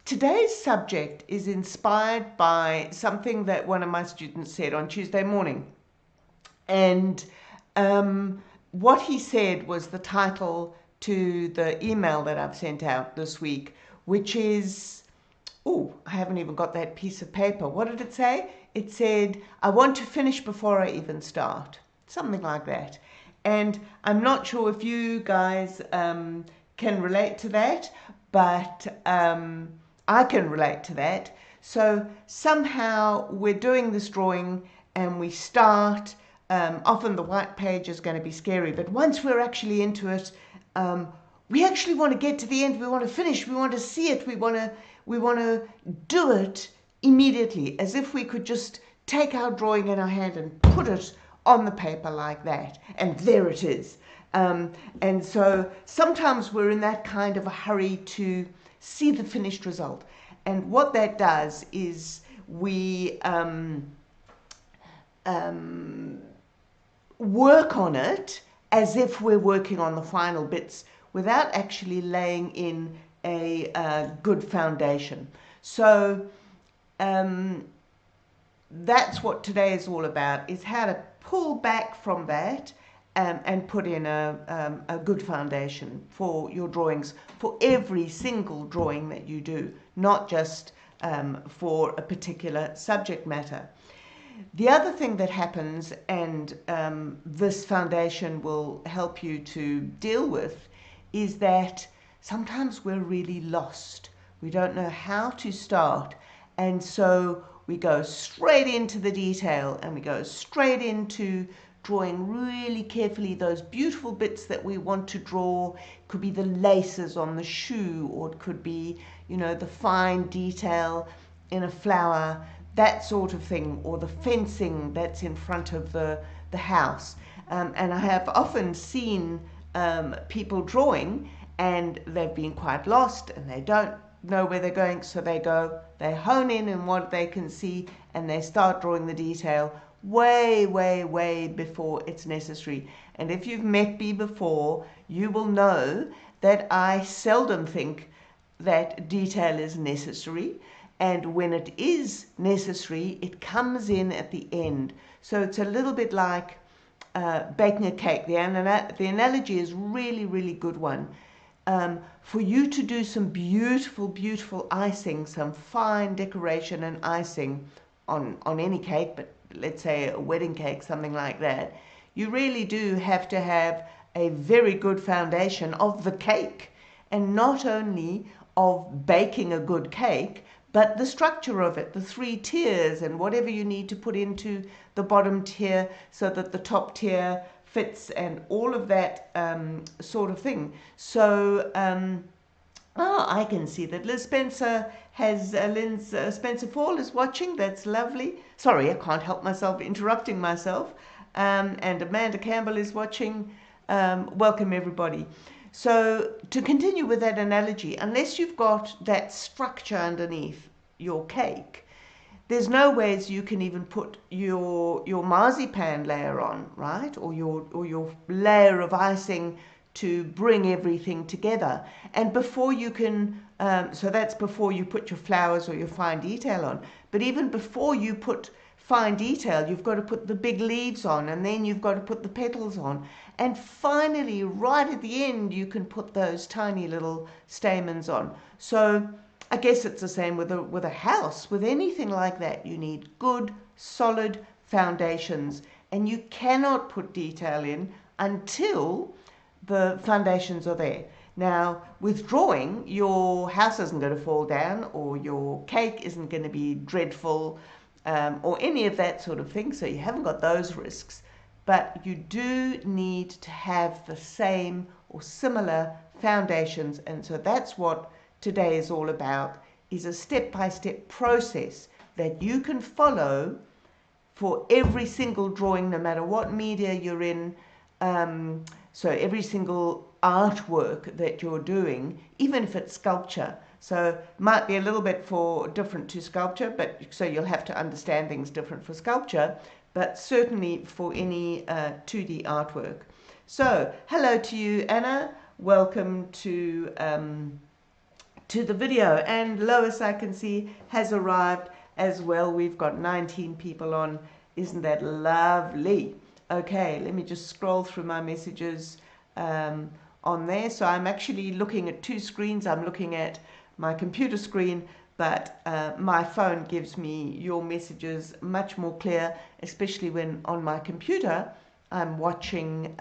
Today's subject is inspired by something that one of my students said on Tuesday morning. And what he said was the title to the email that I've sent out this week, which is, oh, I haven't even got that piece of paper. What did it say? It said, I want to finish before I even start. Something like that. And I'm not sure if you guys can relate to that, but I can relate to that. So somehow we're doing this drawing and we start. Often the white page is going to be scary, but once we're actually into it, we actually want to get to the end. We want to finish. We want to see it. We want to do it immediately, as if we could just take our drawing in our hand and put it on the paper like that, and there it is. And so sometimes we're in that kind of a hurry to see the finished result. And what that does is we work on it as if we're working on the final bits without actually laying in a good foundation. So that's what today is all about, is how to pull back from that and put in a good foundation for your drawings, for every single drawing that you do, not just for a particular subject matter. The other thing that happens, and this foundation will help you to deal with, is that sometimes we're really lost. We don't know how to start, and so we go straight into the detail and we go straight into drawing really carefully those beautiful bits that we want to draw. It could be the laces on the shoe, or it could be, you know, the fine detail in a flower, that sort of thing, or the fencing that's in front of the house. And I have often seen people drawing and they've been quite lost and they don't know where they're going, so they hone in on what they can see and they start drawing the detail way before it's necessary. And if you've met me before, you will know that I seldom think that detail is necessary, and when it is necessary, it comes in at the end. So it's a little bit like baking a cake. The analogy is really good one. For you to do some beautiful icing, some fine decoration and icing on any cake, but let's say a wedding cake, something like that, you really do have to have a very good foundation of the cake, and not only of baking a good cake, but the structure of it, the 3 tiers and whatever you need to put into the bottom tier so that the top tier fits and all of that sort of thing. So I can see that Liz Spencer has, Spencer Fall is watching. That's lovely. Sorry, I can't help myself interrupting myself. And Amanda Campbell is watching. Welcome everybody. So to continue with that analogy, unless you've got that structure underneath your cake, there's no ways you can even put your marzipan layer on, right? Or your layer of icing to bring everything together. And before you can, so that's before you put your flowers or your fine detail on. But even before you put fine detail, you've got to put the big leaves on, and then you've got to put the petals on. And finally, right at the end, you can put those tiny little stamens on. So I guess it's the same with a house. With anything like that, you need good, solid foundations. And you cannot put detail in until the foundations are there. Now, with drawing, your house isn't going to fall down, or your cake isn't going to be dreadful, or any of that sort of thing. So you haven't got those risks. But you do need to have the same or similar foundations. And so that's what today is all about, is a step-by-step process that you can follow for every single drawing, no matter what media you're in. So every single artwork that you're doing, even if it's sculpture. So it might be a little bit different to sculpture, but so you'll have to understand things different for sculpture, but certainly for any 2D artwork. So hello to you, Anna. Welcome to to the video. And Lois, I can see, has arrived as well. We've got 19 people on. Isn't that lovely? Okay, let me just scroll through my messages on there. So I'm actually looking at two screens. I'm looking at my computer screen, but my phone gives me your messages much more clear, especially when on my computer I'm watching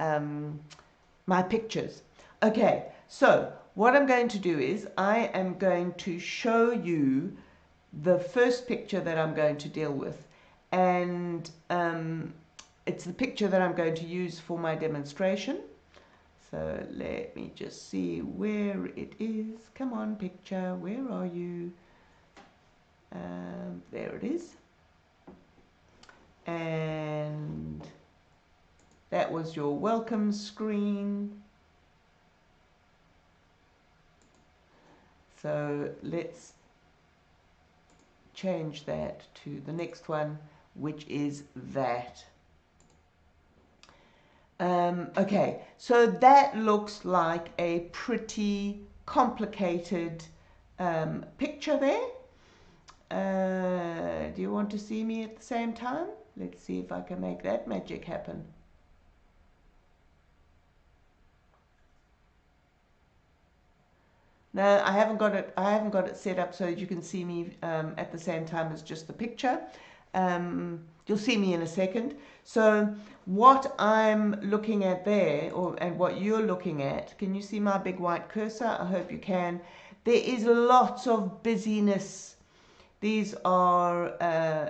my pictures. Okay, so what I'm going to do is I am going to show you the first picture that I'm going to deal with, and it's the picture that I'm going to use for my demonstration. So let me just see where it is. Come on, picture, where are you? There it is. And that was your welcome screen. So let's change that to the next one, which is that. Okay, so that looks like a pretty complicated picture there. Do you want to see me at the same time? Let's see if I can make that magic happen. No, I haven't got it set up so that you can see me at the same time as just the picture. You'll see me in a second. So what I'm looking at there, and what you're looking at, can you see my big white cursor? I hope you can. There is lots of busyness. These are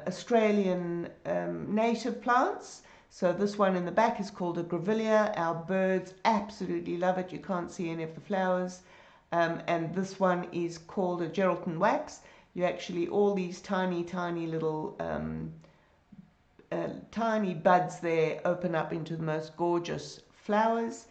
Australian native plants. So this one in the back is called a grevillea. Our birds absolutely love it. You can't see any of the flowers. And this one is called a Geraldton wax. You actually, all these tiny little tiny buds there open up into the most gorgeous flowers.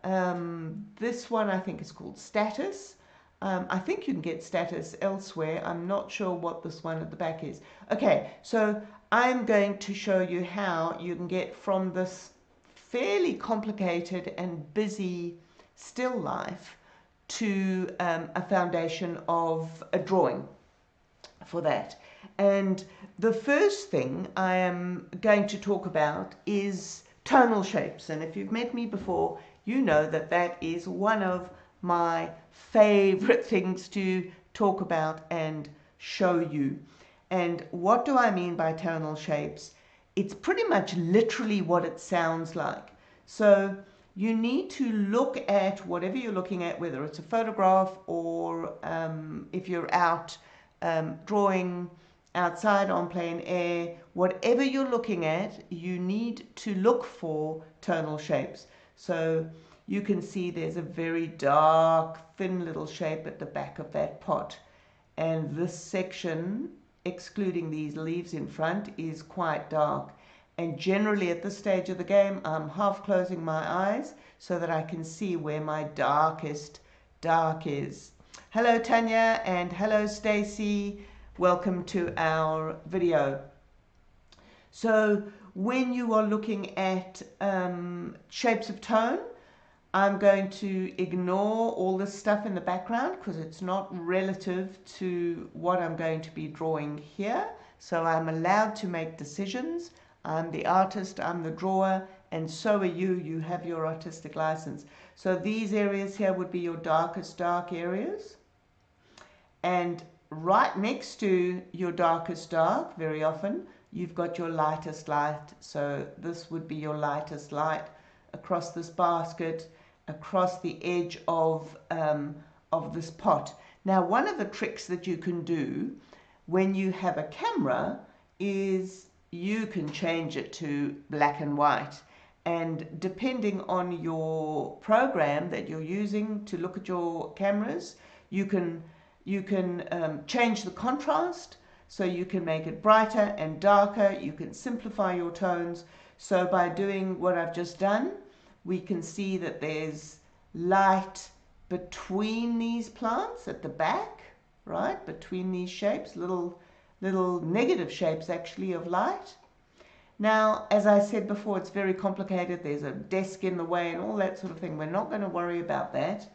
This one I think is called Status. I think you can get Status elsewhere. I'm not sure what this one at the back is. Okay, so I'm going to show you how you can get from this fairly complicated and busy still life to a foundation of a drawing for that. And the first thing I am going to talk about is tonal shapes. And if you've met me before, you know that that is one of my favorite things to talk about and show you. And what do I mean by tonal shapes? It's pretty much literally what it sounds like. So you need to look at whatever you're looking at, whether it's a photograph or if you're out drawing outside on plein air, whatever you're looking at, you need to look for tonal shapes. So you can see there's a very dark, thin little shape at the back of that pot. And this section, excluding these leaves in front, is quite dark. And generally at this stage of the game, I'm half closing my eyes so that I can see where my darkest dark is. Hello Tanya and hello Stacy. Welcome to our video. So when you are looking at shapes of tone, I'm going to ignore all this stuff in the background because it's not relative to what I'm going to be drawing here. So I'm allowed to make decisions. I'm the artist, I'm the drawer, and so are you. You have your artistic license. So these areas here would be your darkest dark areas. And right next to your darkest dark, very often, you've got your lightest light. So this would be your lightest light across this basket, across the edge of this pot. Now, one of the tricks that you can do when you have a camera is you can change it to black and white. And depending on your program that you're using to look at your cameras, you can change the contrast, so you can make it brighter and darker. You can simplify your tones. So by doing what I've just done, we can see that there's light between these plants at the back, right? Between these shapes, little negative shapes actually of light. Now, as I said before, it's very complicated. There's a desk in the way and all that sort of thing. We're not going to worry about that.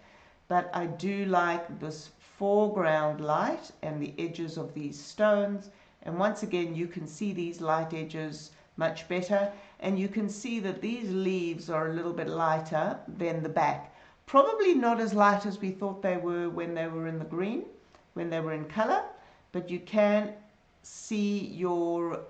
But I do like this foreground light and the edges of these stones. And once again, you can see these light edges much better, and you can see that these leaves are a little bit lighter than the back. Probably not as light as we thought they were when they were in the green, when they were in color, but you can see your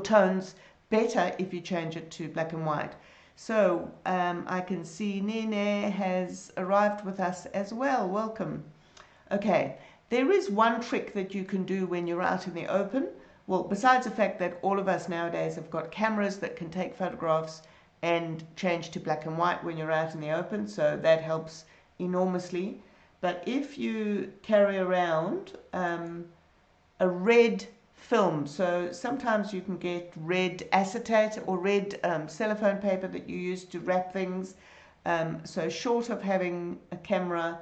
tones better if you change it to black and white. So I can see Nene has arrived with us as well. Welcome. Okay, there is one trick that you can do when you're out in the open. Well, besides the fact that all of us nowadays have got cameras that can take photographs and change to black and white when you're out in the open, so that helps enormously. But if you carry around a red film, so sometimes you can get red acetate or red cellophane paper that you use to wrap things. So short of having a camera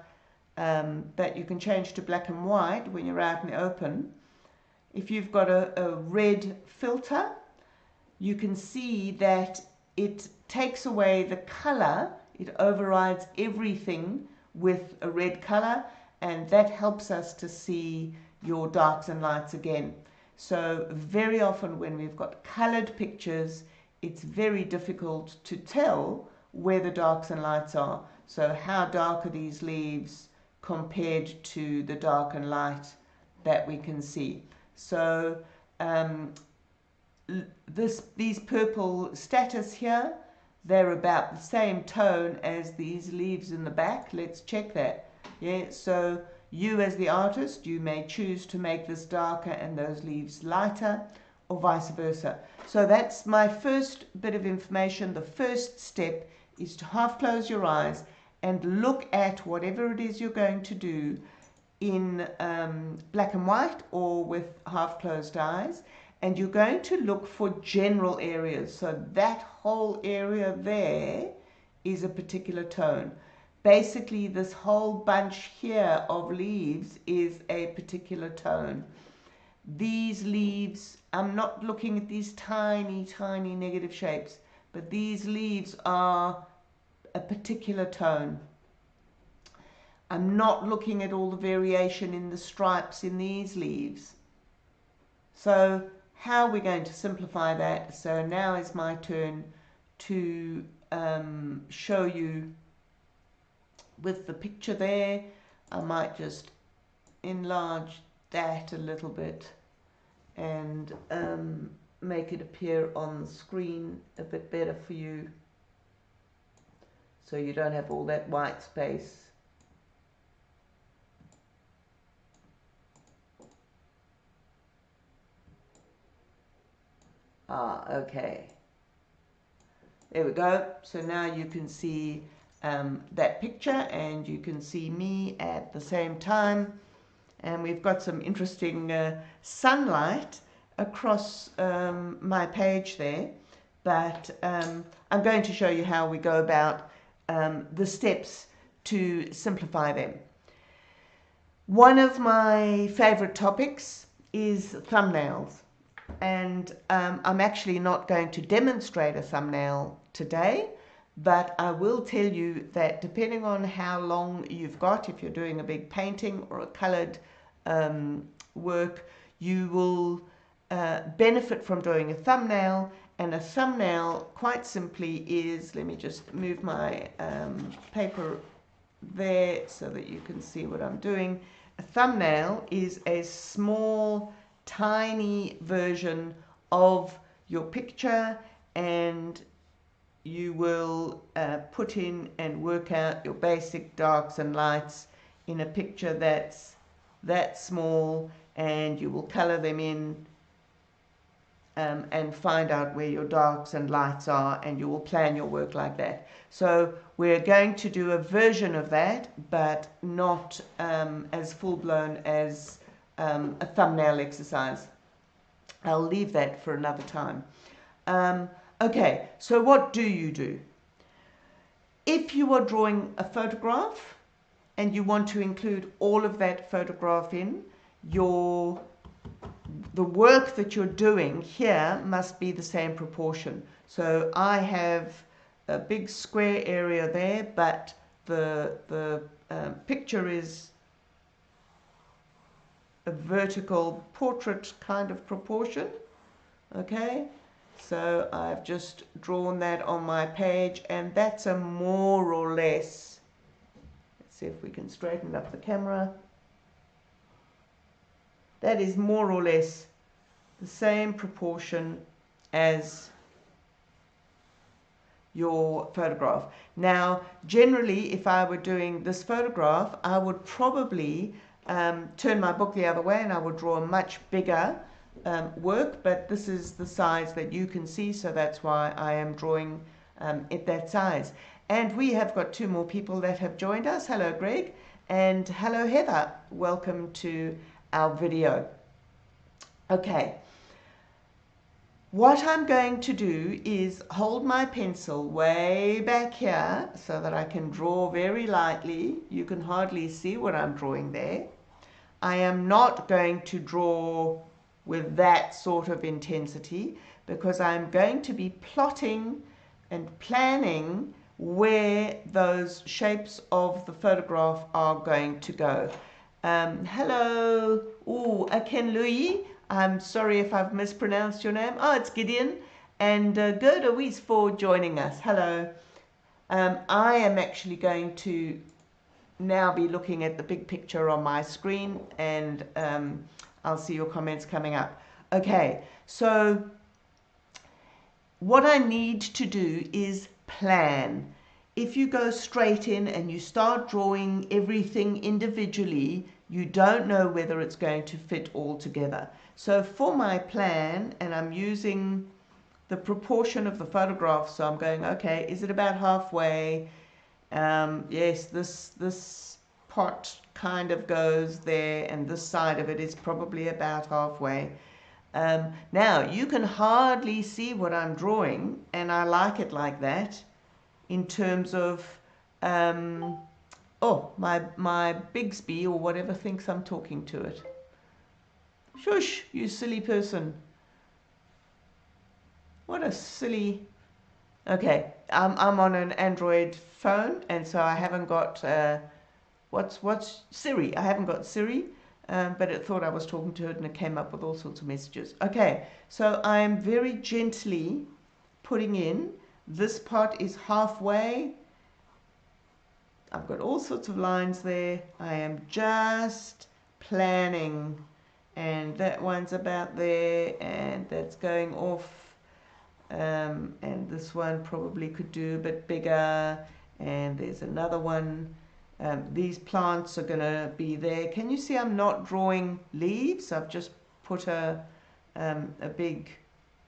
that you can change to black and white when you're out in the open, if you've got a red filter, you can see that it takes away the color, it overrides everything with a red color, and that helps us to see your darks and lights again. So very often when we've got colored pictures, it's very difficult to tell where the darks and lights are. So how dark are these leaves compared to the dark and light that we can see? So these purple status here, they're about the same tone as these leaves in the back. Let's check that. Yeah, so you as the artist, you may choose to make this darker and those leaves lighter, or vice versa. So that's my first bit of information. The first step is to half close your eyes and look at whatever it is you're going to do in black and white or with half closed eyes, and you're going to look for general areas. So that whole area there is a particular tone. Basically, this whole bunch here of leaves is a particular tone. These leaves, I'm not looking at these tiny, tiny negative shapes, but these leaves are a particular tone. I'm not looking at all the variation in the stripes in these leaves. So how are we going to simplify that? So now is my turn to show you with the picture there. I might just enlarge that a little bit and make it appear on the screen a bit better for you, so you don't have all that white space. Okay. There we go. So now you can see that picture, and you can see me at the same time. And we've got some interesting sunlight across my page there. But I'm going to show you how we go about the steps to simplify them. One of my favorite topics is thumbnails. And I'm actually not going to demonstrate a thumbnail today, but I will tell you that depending on how long you've got, if you're doing a big painting or a colored work, you will benefit from doing a thumbnail. And a thumbnail, quite simply, is, let me just move my paper there so that you can see what I'm doing. A thumbnail is a small, tiny version of your picture, and you will put in and work out your basic darks and lights in a picture that's that small, and you will color them in and find out where your darks and lights are, and you will plan your work like that. So we're going to do a version of that, but not as full-blown as a thumbnail exercise. I'll leave that for another time. Okay, so what do you do? If you are drawing a photograph and you want to include all of that photograph in, the work that you're doing here must be the same proportion. So I have a big square area there, but the picture is a vertical portrait kind of proportion. Okay, so I've just drawn that on my page, and that's a more or less, let's see if we can straighten up the camera, that is more or less the same proportion as your photograph. Now, generally, if I were doing this photograph, I would probably turn my book the other way and I would draw a much bigger work, but this is the size that you can see, so that's why I am drawing it that size. And we have got 2 more people that have joined us. Hello, Greg, and hello, Heather. Welcome to our video. Okay. What I'm going to do is hold my pencil way back here so that I can draw very lightly. You can hardly see what I'm drawing there. I am not going to draw with that sort of intensity because I'm going to be plotting and planning where those shapes of the photograph are going to go. Hello, Ken Louis. I'm sorry if I've mispronounced your name. Oh, it's Gideon. And Gerda Weiss for joining us. Hello. I am actually going to now be looking at the big picture on my screen, and I'll see your comments coming up. Okay, so what I need to do is plan. If you go straight in and you start drawing everything individually, you don't know whether it's going to fit all together. So for my plan, and I'm using the proportion of the photograph, so I'm going, okay, is it about halfway? Yes, this pot kind of goes there, and this side of it is probably about halfway. Now, you can hardly see what I'm drawing, and I like it like that in terms of, my Bigsby or whatever thinks I'm talking to it. Shush, you silly person. What a silly... Okay, I'm on an Android phone, and so I haven't got, what's Siri? I haven't got Siri, but it thought I was talking to it, and it came up with all sorts of messages. Okay, so I'm very gently putting in, this part is halfway. I've got all sorts of lines there. I am just planning, and that one's about there, and that's going off. And this one probably could do a bit bigger, and there's another one. These plants are going to be there. Can you see I'm not drawing leaves? I've just put a big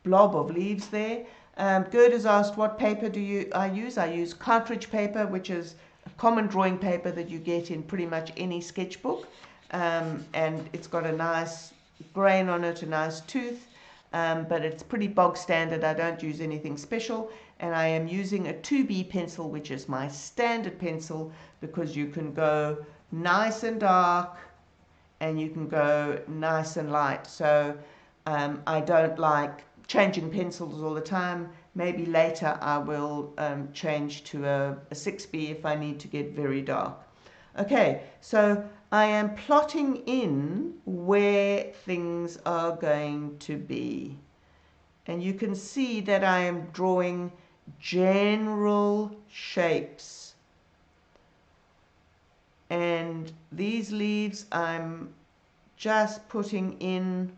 blob of leaves there. Gerd has asked, what paper do I use? I use cartridge paper, which is a common drawing paper that you get in pretty much any sketchbook, and it's got a nice grain on it, a nice tooth. But it's pretty bog standard. I don't use anything special, and I am using a 2B pencil, which is my standard pencil, because you can go nice and dark and you can go nice and light. So I don't like changing pencils all the time. Maybe later I will change to a 6B if I need to get very dark. Okay, so I am plotting in where things are going to be. And you can see that I am drawing general shapes. And these leaves I'm just putting in,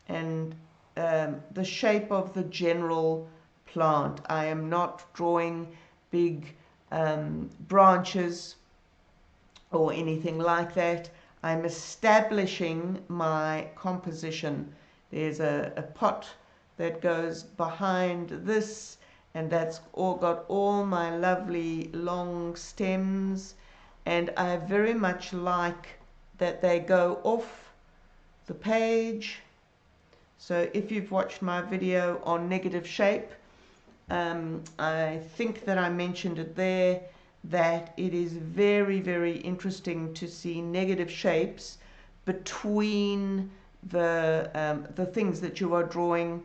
and the shape of the general plant. I am not drawing big branches or anything like that. I'm establishing my composition. There's a pot that goes behind this, and that's all got all my lovely long stems, and I very much like that they go off the page. So if you've watched my video on negative shape, I think that I mentioned it there, that it is very, very interesting to see negative shapes between the things that you are drawing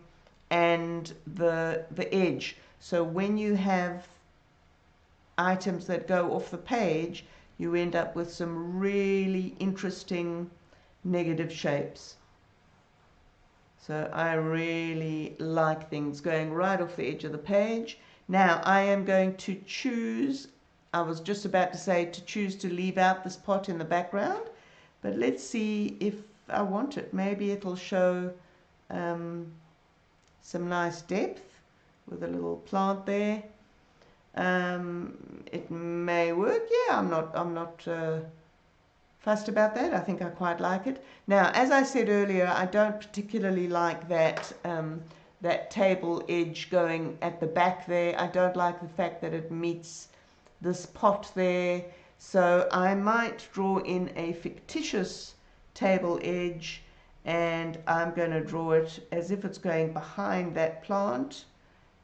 and the edge. So when you have items that go off the page, you end up with some really interesting negative shapes. So I really like things going right off the edge of the page. Now I am going to choose, I was just about to say to choose to leave out this pot in the background, but let's see if I want it. Maybe it'll show some nice depth with a little plant there. It may work. Yeah, I'm not fussed about that. I think I quite like it. Now, as I said earlier, I don't particularly like that that table edge going at the back there. I don't like the fact that it meets this pot there. So I might draw in a fictitious table edge, and I'm going to draw it as if it's going behind that plant,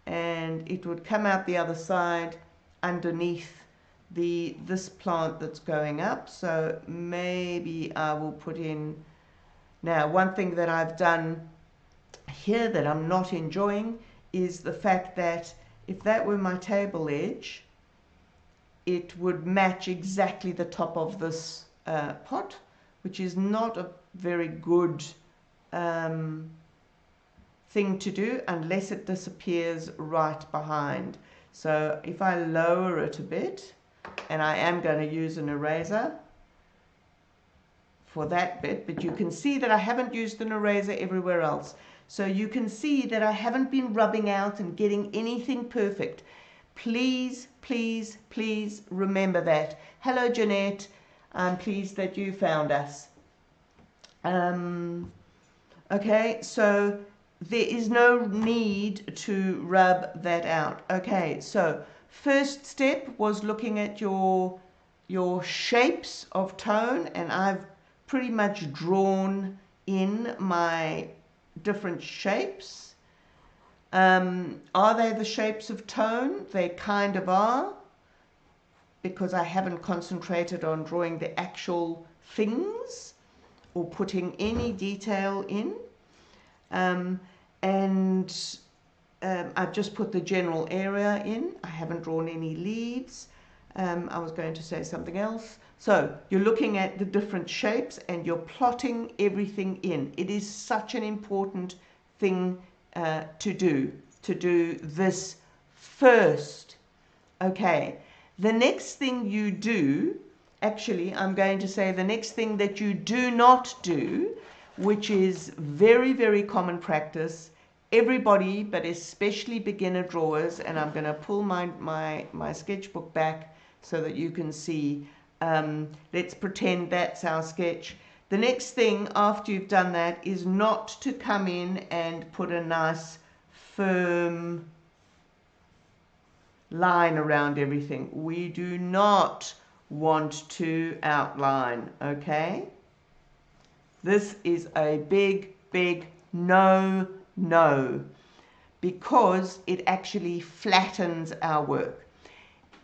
and it would come out the other side underneath this plant that's going up. So maybe I will put in, now one thing that I've done here that I'm not enjoying is the fact that if that were my table edge, it would match exactly the top of this pot, which is not a very good thing to do unless it disappears right behind. So if I lower it a bit, and I am going to use an eraser for that bit, but you can see that I haven't used an eraser everywhere else. So you can see that I haven't been rubbing out and getting anything perfect. Please, please, please remember that. Hello, Jeanette. I'm pleased that you found us. Okay, so there is no need to rub that out. Okay, so first step was looking at your shapes of tone, and I've pretty much drawn in my different shapes. Are they the shapes of tone? They kind of are, because I haven't concentrated on drawing the actual things or putting any detail in. I've just put the general area in. I haven't drawn any leaves. I was going to say something else. So you're looking at the different shapes and you're plotting everything in. It is such an important thing to do this first. Okay, the next thing you do, actually I'm going to say the next thing that you do not do, which is very, very common practice, everybody, but especially beginner drawers, and I'm going to pull my sketchbook back so that you can see. Let's pretend that's our sketch. The next thing after you've done that is not to come in and put a nice firm line around everything. We do not want to outline, okay? This is a big, big no, because it actually flattens our work.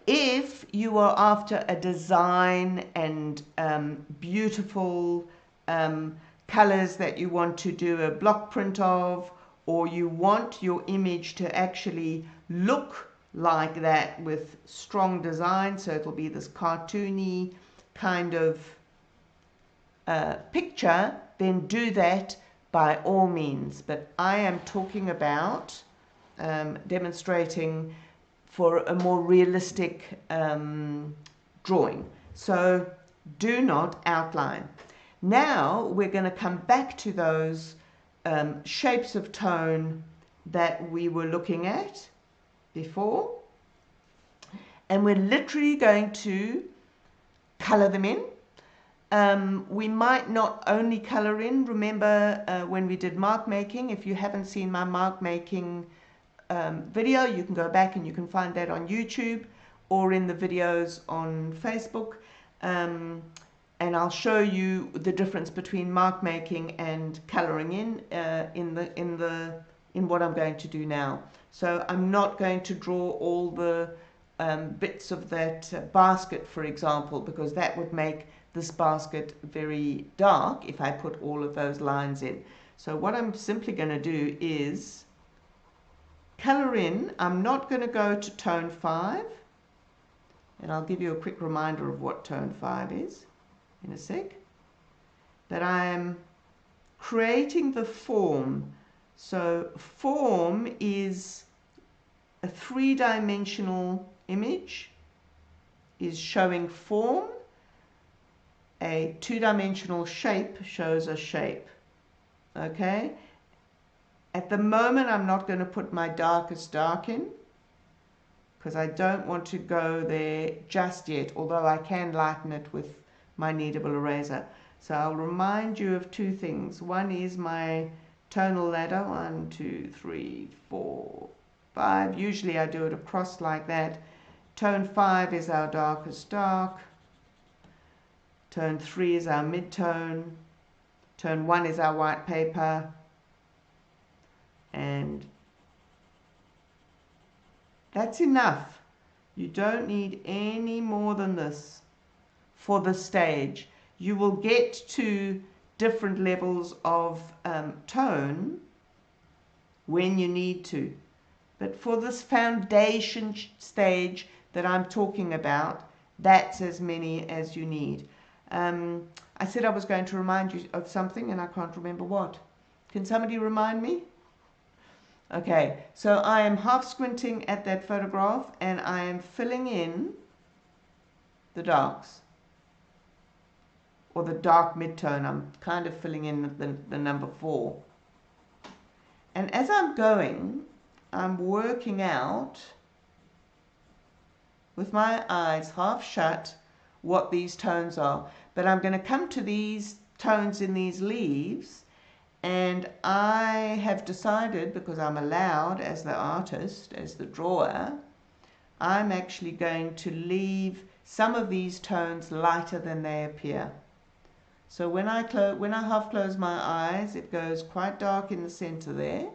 If you are after a design and beautiful colors that you want to do a block print of, or you want your image to actually look like that with strong design, so it'll be this cartoony kind of picture, then do that by all means. But I am talking about demonstrating for a more realistic drawing. So do not outline. Now we're going to come back to those shapes of tone that we were looking at before, and we're literally going to color them in. We might not only color in. Remember when we did mark making, if you haven't seen my mark making video, you can go back and you can find that on YouTube or in the videos on Facebook, and I'll show you the difference between mark making and coloring in what I'm going to do now. So I'm not going to draw all the bits of that basket, for example, because that would make this basket very dark if I put all of those lines in. So what I'm simply going to do is color in. I'm not going to go to tone 5. and I'll give you a quick reminder of what tone 5 is in a sec, that I am creating the form. So form is a three-dimensional image, is showing form. A two-dimensional shape shows a shape. Okay? At the moment, I'm not going to put my darkest dark in because I don't want to go there just yet, although I can lighten it with my kneadable eraser. So I'll remind you of two things. One is my tonal ladder, 1, 2, 3, 4, 5. Usually I do it across like that. Tone 5 is our darkest dark. Tone 3 is our mid-tone. Tone 1 is our white paper. And that's enough. You don't need any more than this for the stage. You will get to different levels of tone when you need to. But for this foundation stage that I'm talking about, that's as many as you need. I said I was going to remind you of something and I can't remember what. Can somebody remind me? Okay, so I am half squinting at that photograph and I am filling in the darks, or the dark mid-tone. I'm kind of filling in the number 4. And as I'm going, I'm working out with my eyes half shut what these tones are. But I'm going to come to these tones in these leaves, and I have decided, because I'm allowed as the artist, as the drawer, I'm actually going to leave some of these tones lighter than they appear. So when I half close my eyes, it goes quite dark in the center there.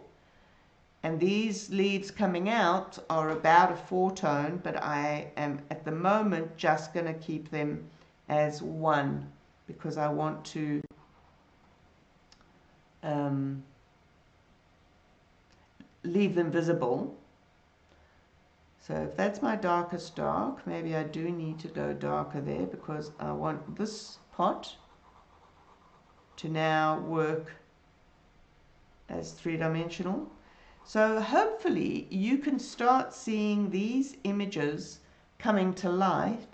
And these leaves coming out are about a 4-tone, but I am at the moment just going to keep them as 1 because I want to leave them visible. So if that's my darkest dark, maybe I do need to go darker there because I want this pot to now work as 3-dimensional. So hopefully you can start seeing these images coming to life,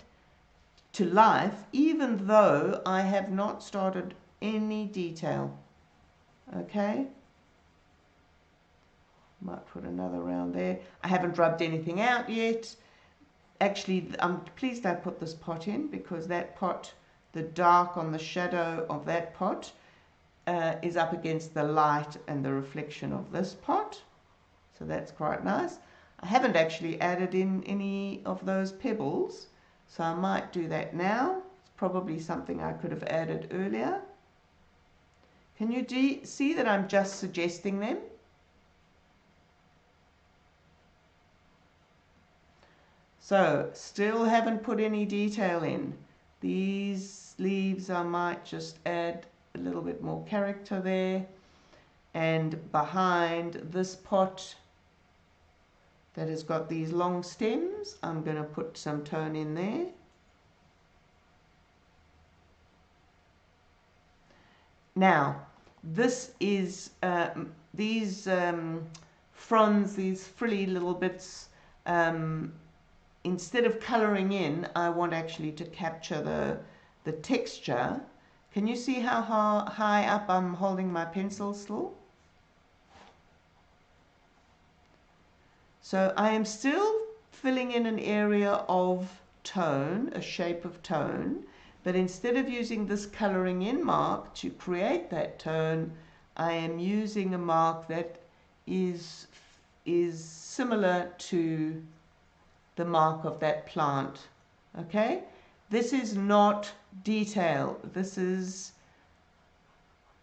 even though I have not started any detail. Okay? Might put another round there. I haven't rubbed anything out yet. Actually, I'm pleased I put this pot in because that pot, the dark on the shadow of that pot is up against the light and the reflection of this pot. So that's quite nice. I haven't actually added in any of those pebbles, so I might do that now. It's probably something I could have added earlier. Can you see that I'm just suggesting them? So, still haven't put any detail in. These leaves I might just add a little bit more character there. And behind this pot that has got these long stems, I'm going to put some tone in there. Now, this is these fronds, these frilly little bits, instead of colouring in, I want actually to capture the texture. Can you see how high up I'm holding my pencil still? So I am still filling in an area of tone, a shape of tone, but instead of using this colouring in mark to create that tone, I am using a mark that is similar to the mark of that plant. Okay? This is not detail. This is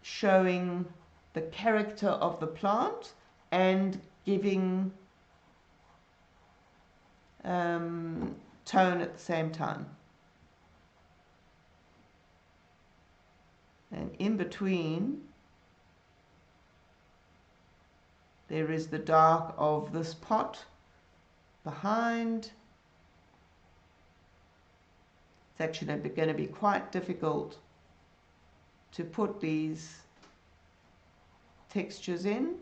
showing the character of the plant and giving tone at the same time. And in between there is the dark of this pot behind, It's actually going to be quite difficult to put these textures in.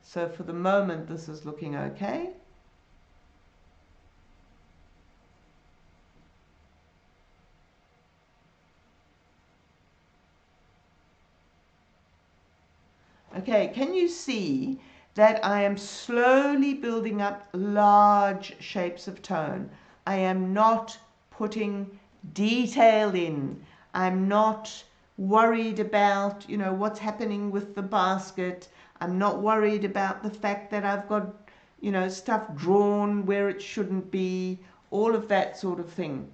So for the moment, this is looking okay. Okay, can you see that I am slowly building up large shapes of tone? I am not putting detail in. I'm not worried about, you know, what's happening with the basket. I'm not worried about the fact that I've got, you know, stuff drawn where it shouldn't be, all of that sort of thing.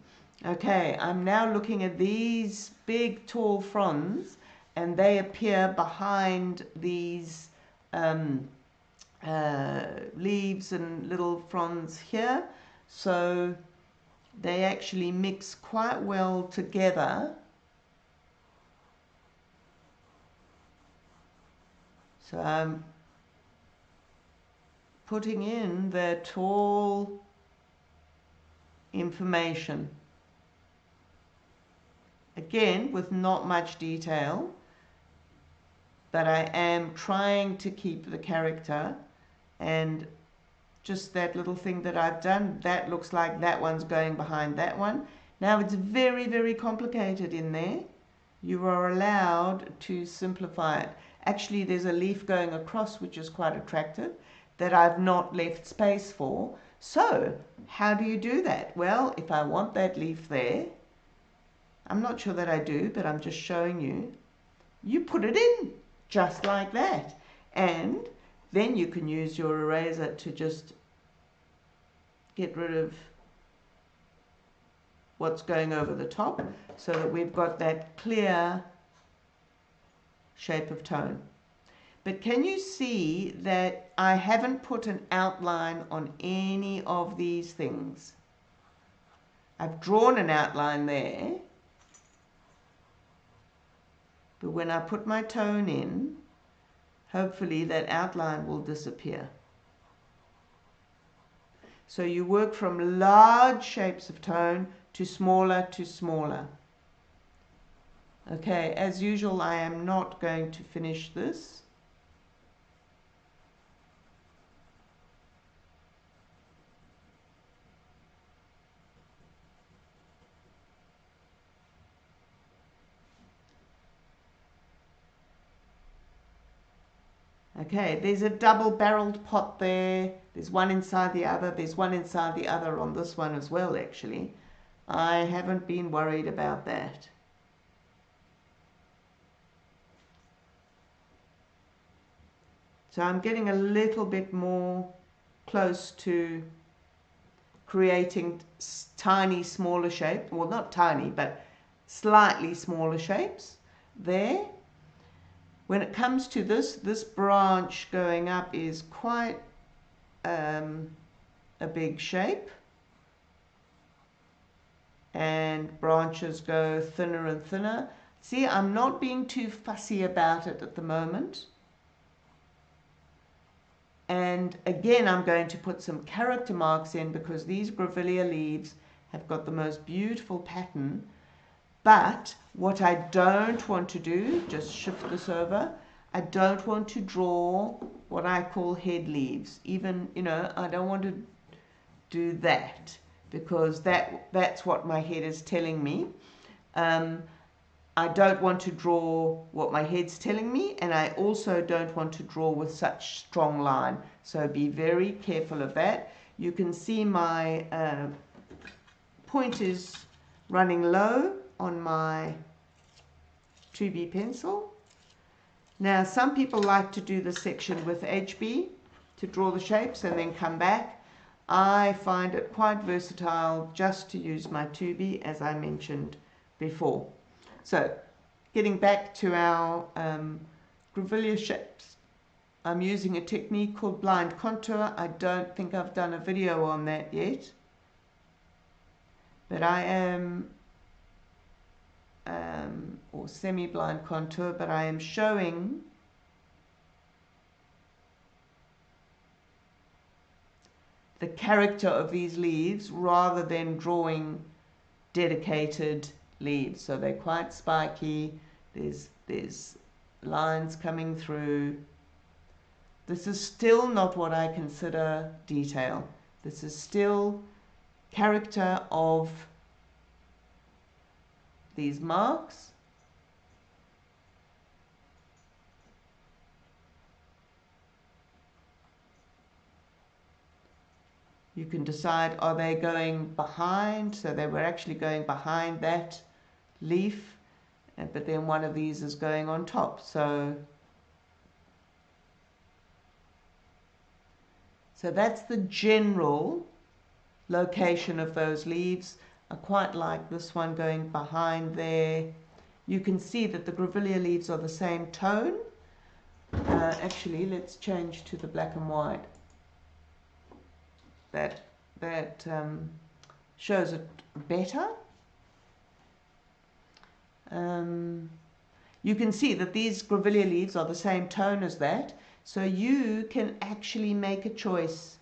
Okay, I'm now looking at these big tall fronds, and they appear behind these leaves and little fronds here. So they actually mix quite well together. So I'm putting in the tall information. Again, with not much detail, but I am trying to keep the character, and just that little thing that I've done, that looks like that one's going behind that one. Now it's very, very complicated in there. You are allowed to simplify it. Actually, there's a leaf going across which is quite attractive that I've not left space for. So how do you do that? Well, if I want that leaf there, I'm not sure that I do, but I'm just showing you. You put it in just like that, and then you can use your eraser to just get rid of what's going over the top so that we've got that clear shape of tone. But can you see that I haven't put an outline on any of these things? I've drawn an outline there, but when I put my tone in, hopefully that outline will disappear. So you work from large shapes of tone to smaller to smaller. Okay, as usual, I am not going to finish this. Okay, there's a double-barreled pot there. There's one inside the other. There's one inside the other on this one as well, actually. I haven't been worried about that. So I'm getting a little bit more close to creating tiny, smaller shapes. Well, not tiny, but slightly smaller shapes there. When it comes to this branch going up is quite a big shape, and branches go thinner and thinner. See, I'm not being too fussy about it at the moment. And again, I'm going to put some character marks in because these grevillea leaves have got the most beautiful pattern. But what I don't want to do, just shift this over, I don't want to draw what I call head leaves. Even, you know, I don't want to do that because that's what my head is telling me. I don't want to draw what my head's telling me, and I also don't want to draw with such strong line. So be very careful of that. You can see my point is running low on my 2B pencil. Now some people like to do the section with HB to draw the shapes and then come back. I find it quite versatile just to use my 2B, as I mentioned before. So getting back to our grevillea shapes, I'm using a technique called blind contour. I don't think I've done a video on that yet, but I am or semi-blind contour, but I am showing the character of these leaves rather than drawing dedicated leaves. So they're quite spiky. There's lines coming through. This is still not what I consider detail. This is still character of these marks. You can decide, are they going behind? So they were actually going behind that leaf, but then one of these is going on top. So that's the general location of those leaves. I quite like this one going behind there. You can see that the grevillea leaves are the same tone. Actually, let's change to the black and white. That shows it better. You can see that these grevillea leaves are the same tone as that, so you can actually make a choice.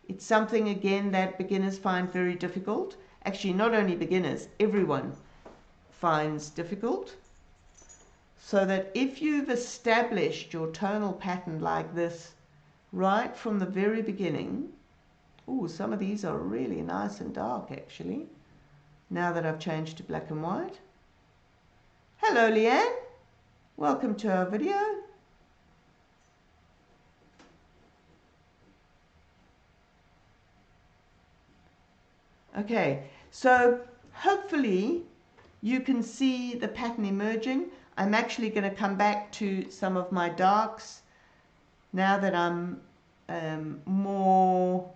It's something, again, that beginners find very difficult. Actually, not only beginners, everyone finds difficult. So that if you've established your tonal pattern like this right from the very beginning, some of these are really nice and dark, actually, now that I've changed to black and white. Hello, Leanne. Welcome to our video. Okay, so hopefully you can see the pattern emerging. I'm actually going to come back to some of my darks now that I'm more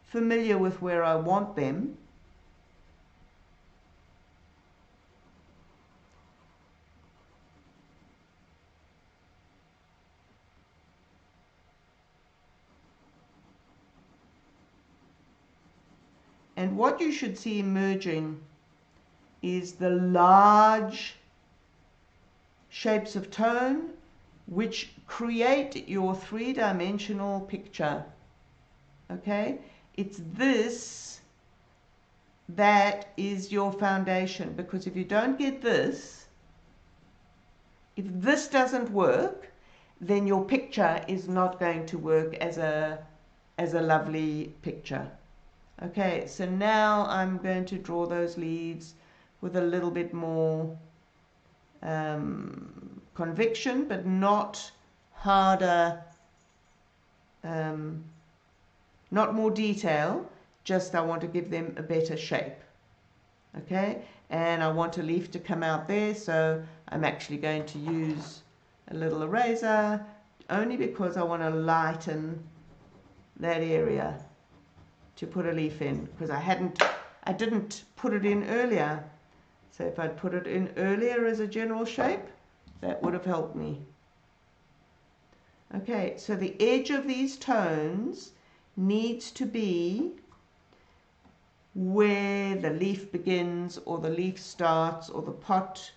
familiar with where I want them. And what you should see emerging is the large shapes of tone which create your three-dimensional picture. Okay? It's this that is your foundation, because if you don't get this, if this doesn't work, then your picture is not going to work as a lovely picture. Okay, so now I'm going to draw those leaves with a little bit more conviction, but not harder, not more detail, just I want to give them a better shape. Okay, and I want a leaf to come out there, so I'm actually going to use a little eraser, only because I want to lighten that area to put a leaf in, because I didn't put it in earlier. So if I'd put it in earlier as a general shape, that would have helped me. Okay, so the edge of these tones needs to be where the leaf begins, or the leaf starts, or the pot,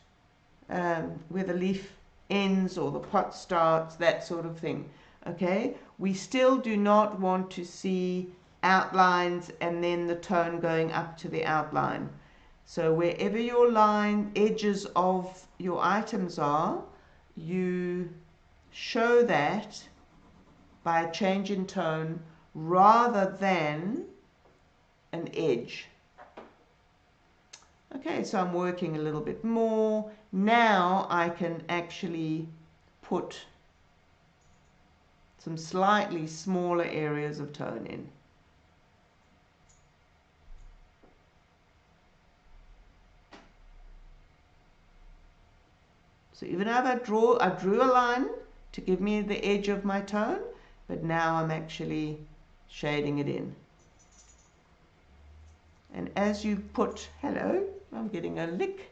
where the leaf ends, or the pot starts, that sort of thing. Okay, we still do not want to see outlines and then the tone going up to the outline. So wherever your line edges of your items are, you show that by a change in tone rather than an edge. Okay, so I'm working a little bit more. Now I can actually put some slightly smaller areas of tone in. So even if I drew a line to give me the edge of my tone, but now I'm actually shading it in. And as you put, hello, I'm getting a lick.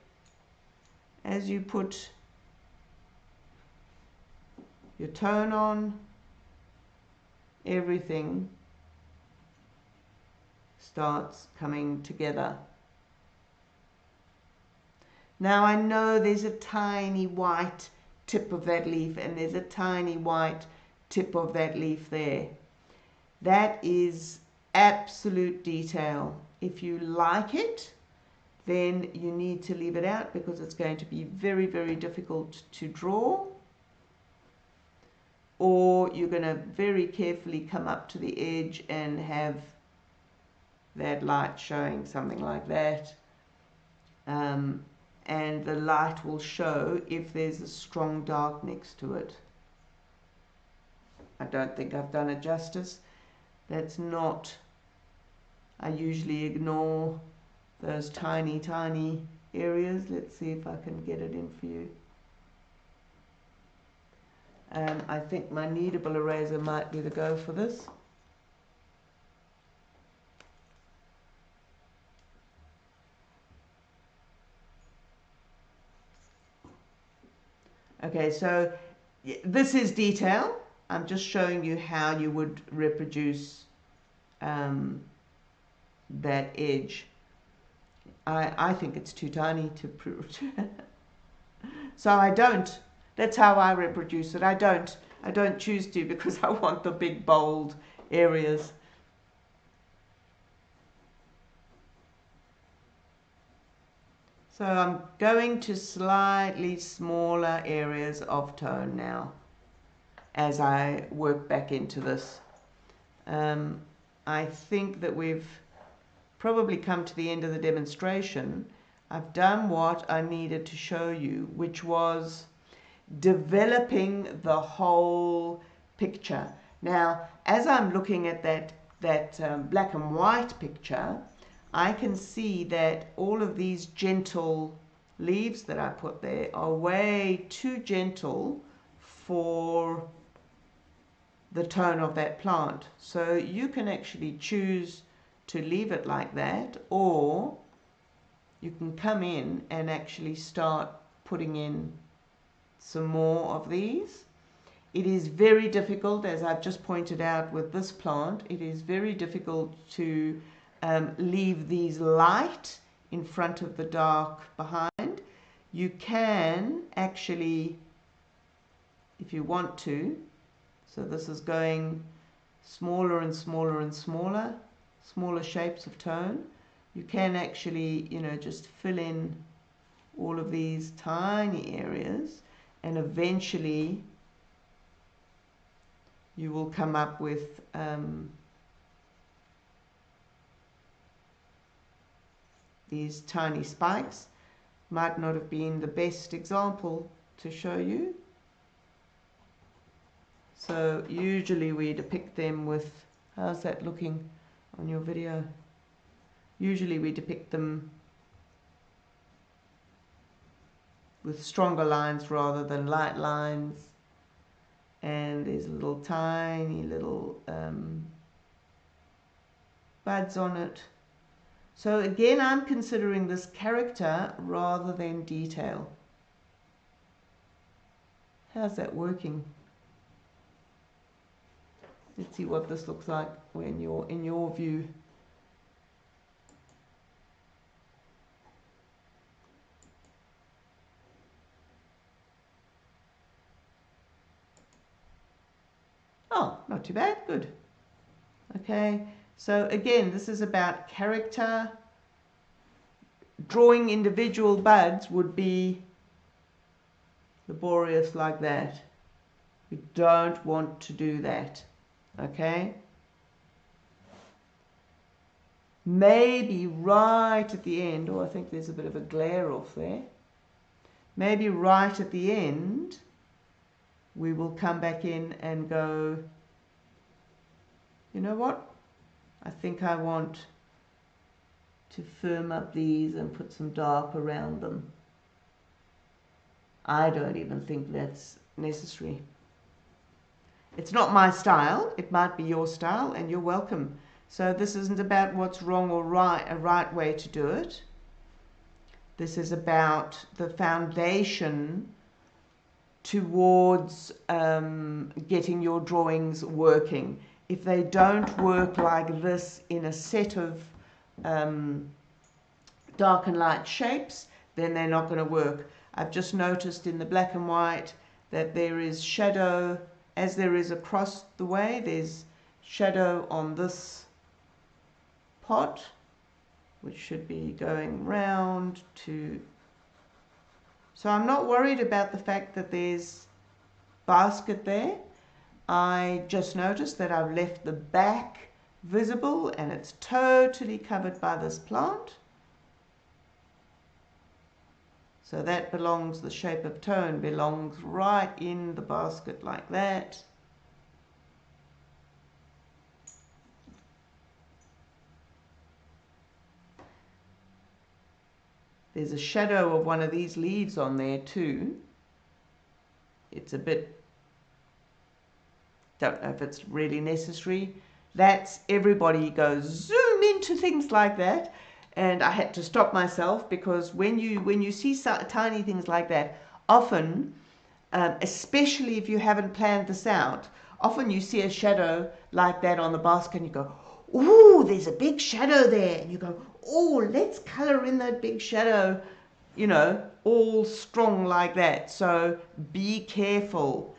As you put your tone on, everything starts coming together. Now I know there's a tiny white tip of that leaf, and there's a tiny white tip of that leaf there. That is absolute detail. If you like it, then you need to leave it out because it's going to be very, very difficult to draw. Or you're going to very carefully come up to the edge and have that light showing something like that. And the light will show if there's a strong dark next to it. I don't think I've done it justice. That's not, I usually ignore those tiny, tiny areas. Let's see if I can get it in for you. I think my kneadable eraser might be the go for this. Okay, so this is detail. I'm just showing you how you would reproduce that edge. I think it's too tiny to prove. So I don't. That's how I reproduce it. I don't choose to because I want the big bold areas. So I'm going to slightly smaller areas of tone now as I work back into this. I think that we've probably come to the end of the demonstration. I've done what I needed to show you, which was developing the whole picture. Now, as I'm looking at that black and white picture, I can see that all of these gentle leaves that I put there are way too gentle for the tone of that plant. So you can actually choose to leave it like that, or you can come in and actually start putting in some more of these. It is very difficult, as I've just pointed out with this plant, it is very difficult to leave these light in front of the dark behind. You can actually, if you want to, so this is going smaller and smaller and smaller, smaller shapes of tone. You can actually, just fill in all of these tiny areas, and eventually you will come up with these tiny spikes. Might not have been the best example to show you. So usually we depict them with, how's that looking on your video? Usually we depict them with stronger lines rather than light lines. And there's little tiny little buds on it. So again, I'm considering this character rather than detail. How's that working? Let's see what this looks like when you're in your view. Oh, not too bad, good. Okay, so again, this is about character. Drawing individual buds would be laborious like that. We don't want to do that, okay? Maybe right at the end, oh, I think there's a bit of a glare off there. Maybe right at the end, we will come back in and go, you know what? I think I want to firm up these and put some dark around them. I don't even think that's necessary. It's not my style. It might be your style, and you're welcome. So this isn't about what's wrong or right, a right way to do it. This is about the foundation towards getting your drawings working. If they don't work like this in a set of dark and light shapes, then they're not going to work. I've just noticed in the black and white that there is shadow, as there is across the way, there's shadow on this pot, which should be going round to... So I'm not worried about the fact that there's basket there. I just noticed that I've left the back visible and it's totally covered by this plant. So that belongs, the shape of tone belongs right in the basket like that. There's a shadow of one of these leaves on there too. It's a bit, don't know if it's really necessary. That's, everybody goes zoom into things like that. And I had to stop myself, because when you see tiny things like that, often, especially if you haven't planned this out, often you see a shadow like that on the basket and you go, ooh, there's a big shadow there. And you go, oh, let's colour in that big shadow, you know, all strong like that. So be careful.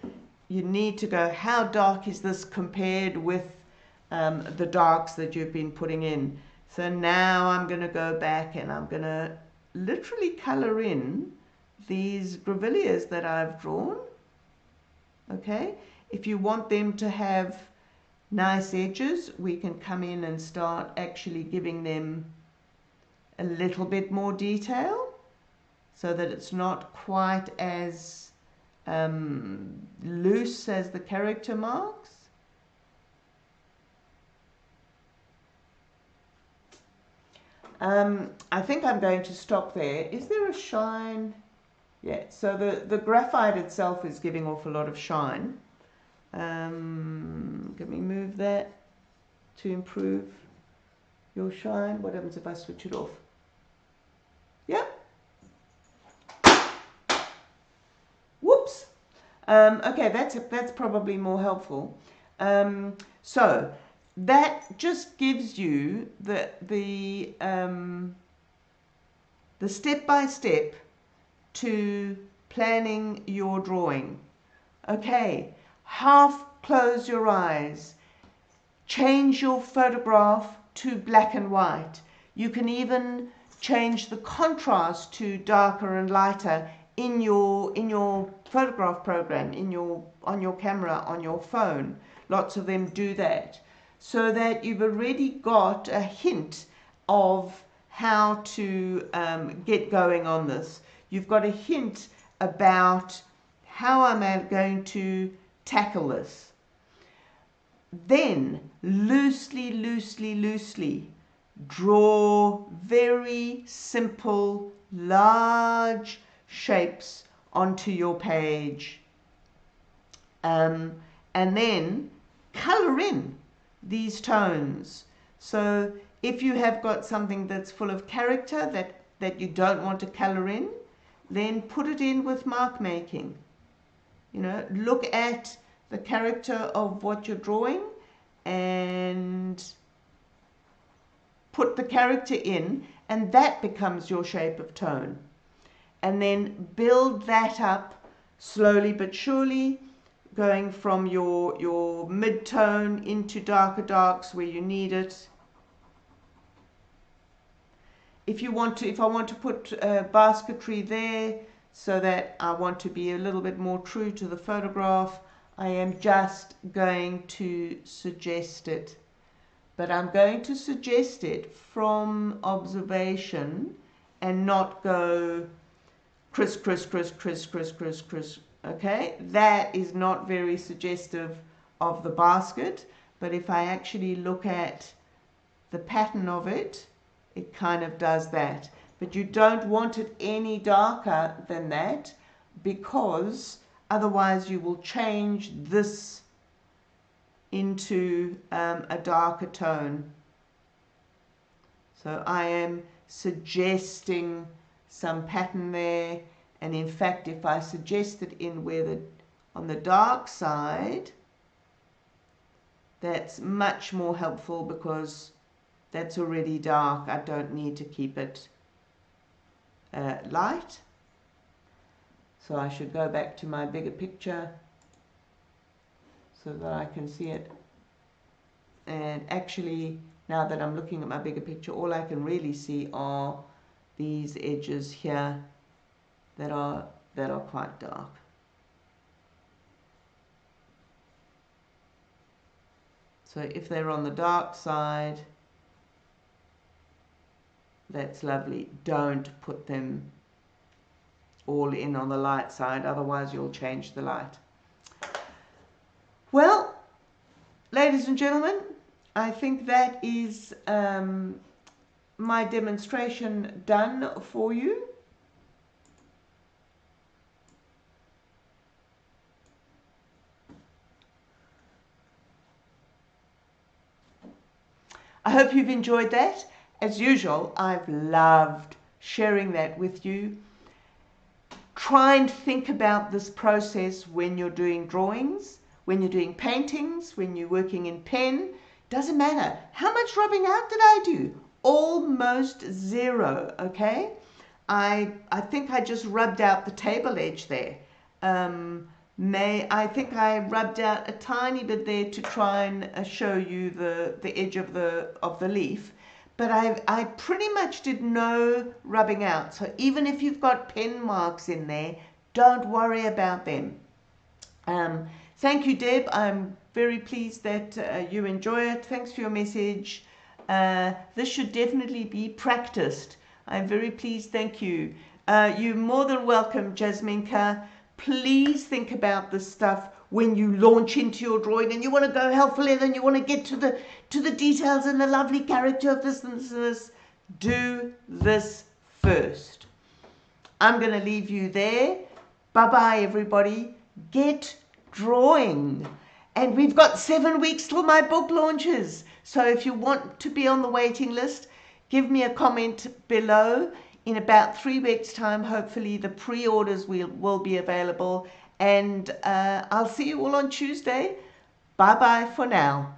You need to go, how dark is this compared with the darks that you've been putting in? So now I'm going to go back and I'm going to literally colour in these grevilleas that I've drawn. Okay, if you want them to have nice edges, we can come in and start actually giving them a little bit more detail so that it's not quite as loose as the character marks. I think I'm going to stop there. Is there a shine? Yeah, so the graphite itself is giving off a lot of shine. Can we move that to improve your shine? What happens if I switch it off? Yeah? Whoops. Okay, that's probably more helpful. So that just gives you the step-by-step to planning your drawing. Okay, half close your eyes. Change your photograph to black and white. You can even change the contrast to darker and lighter in your photograph program, on your camera, on your phone. Lots of them do that, so that you've already got a hint of how to get going on this. You've got a hint about how I'm going to tackle this. Then loosely draw very simple, large shapes onto your page. And then color in these tones. So if you have got something that's full of character that you don't want to color in, then put it in with mark making. You know, look at the character of what you're drawing and put the character in, and that becomes your shape of tone. And then build that up slowly but surely, going from your mid-tone into darker darks where you need it. If I want to put basketry there, so that I want to be a little bit more true to the photograph, I am just going to suggest it. But I'm going to suggest it from observation and not go criss, criss, criss, criss, criss, criss, criss. Okay, that is not very suggestive of the basket. But if I actually look at the pattern of it, it kind of does that. But you don't want it any darker than that, because otherwise you will change this into a darker tone. So I am suggesting some pattern there, and in fact if I suggest it in on the dark side, that's much more helpful, because that's already dark. I don't need to keep it light. So I should go back to my bigger picture so that I can see it. And actually Now that I'm looking at my bigger picture, all I can really see are these edges here that are quite dark. So if they're on the dark side, that's lovely. Don't put them all in on the light side, otherwise you'll change the light. Well, ladies and gentlemen, I think that is my demonstration done for you. I hope you've enjoyed that. As usual, I've loved sharing that with you. Try and think about this process when you're doing drawings, when you're doing paintings, when you're working in pen. Doesn't matter. How much rubbing out did I do? Almost zero, okay? I think I just rubbed out the table edge there. I think I rubbed out a tiny bit there to try and show you the edge of the leaf, but I pretty much did no rubbing out. So even if you've got pen marks in there, don't worry about them. Thank you, Deb. I'm very pleased that you enjoy it. Thanks for your message. This should definitely be practiced. I'm very pleased. Thank you. You're more than welcome, Jasminka. Please think about this stuff when you launch into your drawing and you want to go hell for leather and you want to get to the details and the lovely character of this and this and this. Do this first. I'm going to leave you there. Bye-bye, everybody. Get drawing. And we've got 7 weeks till my book launches. So if you want to be on the waiting list, give me a comment below. In about 3 weeks' time, hopefully the pre-orders will be available. And I'll see you all on Tuesday. Bye-bye for now.